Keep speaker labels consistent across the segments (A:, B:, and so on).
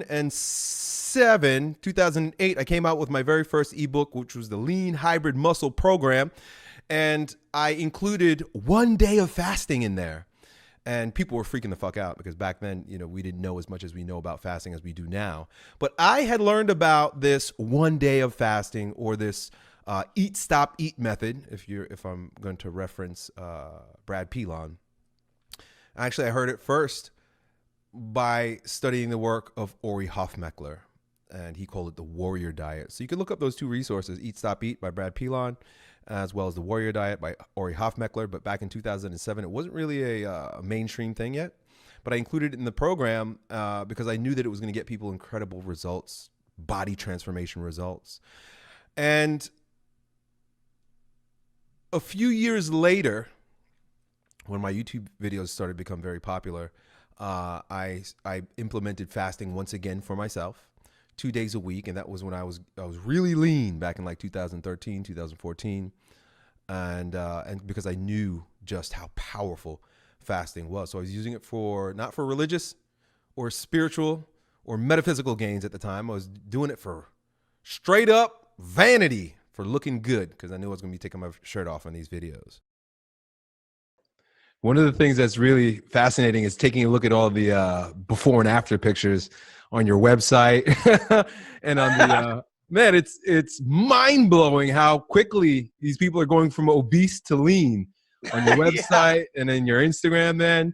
A: 2008, I came out with my very first ebook, which was the Lean Hybrid Muscle Program. And I included 1 day of fasting in there. And people were freaking the fuck out because back then, we didn't know as much as we know about fasting as we do now. But I had learned about this 1 day of fasting, or this eat, stop, eat method. If I'm going to reference Brad Pilon, actually, I heard it first by studying the work of Ori Hofmeckler, and he called it the Warrior Diet. So you can look up those two resources, Eat, Stop, Eat by Brad Pilon, as well as the Warrior Diet by Ori Hofmeckler. But back in 2007, it wasn't really a mainstream thing yet. But I included it in the program because I knew that it was going to get people incredible results, body transformation results. And a few years later, when my YouTube videos started to become very popular, I implemented fasting once again for myself, 2 days a week, and that was when I was really lean back in like 2013, 2014, and because I knew just how powerful fasting was, so I was using it not for religious or spiritual or metaphysical gains at the time. I was doing it for straight up vanity, for looking good, because I knew I was going to be taking my shirt off on these videos. One of the things that's really fascinating is taking a look at all the before and after pictures on your website and on the man. It's mind blowing how quickly these people are going from obese to lean on your website and then your Instagram. Man,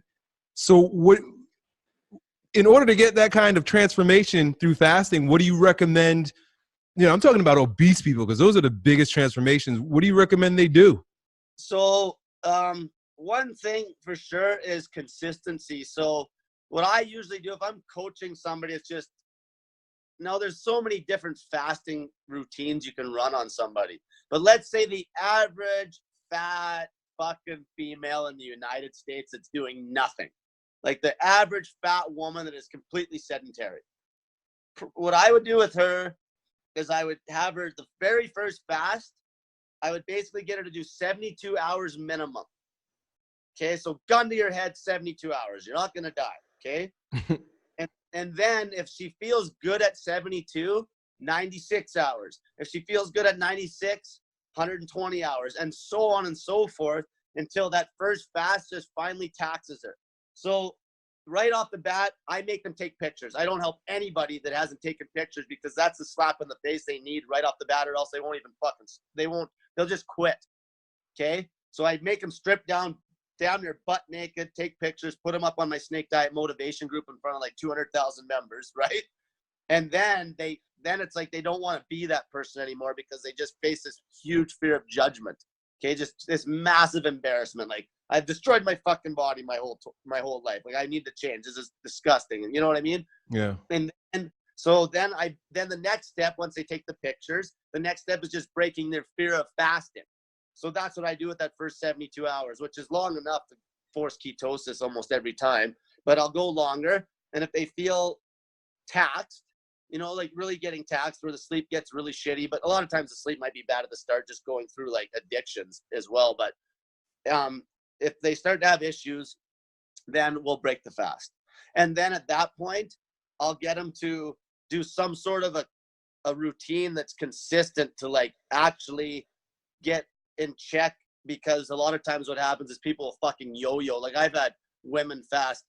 A: so in order to get that kind of transformation through fasting, what do you recommend? I'm talking about obese people because those are the biggest transformations. What do you recommend they do?
B: So, one thing for sure is consistency. So what I usually do if I'm coaching somebody, it's just, there's so many different fasting routines you can run on somebody. But let's say the average fat fucking female in the United States that's doing nothing. Like the average fat woman that is completely sedentary. What I would do with her is I would have her the very first fast. I would basically get her to do 72 hours minimum. Okay, so gun to your head, 72 hours. You're not going to die, okay? and then if she feels good at 72, 96 hours. If she feels good at 96, 120 hours, and so on and so forth until that first fast just finally taxes her. So right off the bat, I make them take pictures. I don't help anybody that hasn't taken pictures because that's the slap in the face they need right off the bat, or else they won't even they'll just quit, okay? So I make them strip down their butt naked, take pictures, put them up on my Snake Diet motivation group in front of like 200,000 members, right? And then it's like they don't want to be that person anymore because they just face this huge fear of judgment. Okay, just this massive embarrassment. Like, I've destroyed my fucking body my whole life. Like, I need to change. This is disgusting. And you know what I mean?
A: Yeah.
B: And so then the next step, once they take the pictures, the next step is just breaking their fear of fasting. So that's what I do with that first 72 hours, which is long enough to force ketosis almost every time. But I'll go longer. And if they feel taxed, like really getting taxed where the sleep gets really shitty, but a lot of times the sleep might be bad at the start, just going through like addictions as well. But if they start to have issues, then we'll break the fast. And then at that point, I'll get them to do some sort of a routine that's consistent to like actually get in check, because a lot of times what happens is people fucking yo-yo. Like, I've had women fast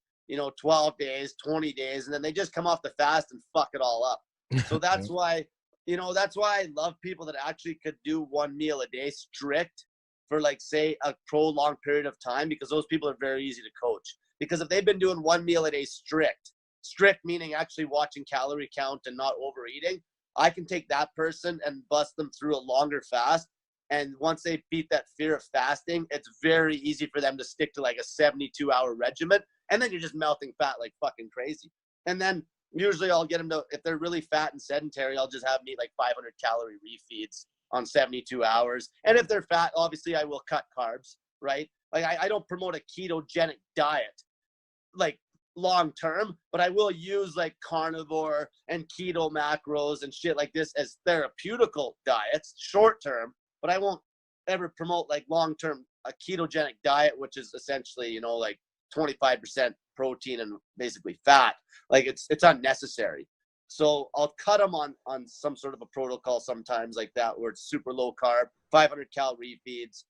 B: 12 days, 20 days, and then they just come off the fast and fuck it all up. So that's why I love people that actually could do one meal a day strict for, like, say, a prolonged period of time, because those people are very easy to coach. Because if they've been doing one meal a day strict meaning actually watching calorie count and not overeating, I can take that person and bust them through a longer fast. And once they beat that fear of fasting, it's very easy for them to stick to like a 72-hour regimen. And then you're just melting fat like fucking crazy. And then usually I'll get them to, if they're really fat and sedentary, I'll just have them eat like 500 calorie refeeds on 72 hours. And if they're fat, obviously I will cut carbs, right? Like I don't promote a ketogenic diet like long term, but I will use like carnivore and keto macros and shit like this as therapeutical diets short term. But I won't ever promote like long-term a ketogenic diet, which is essentially, like 25% protein and basically fat. Like it's unnecessary. So I'll cut them on some sort of a protocol sometimes like that, where it's super low carb, 500 cal refeeds,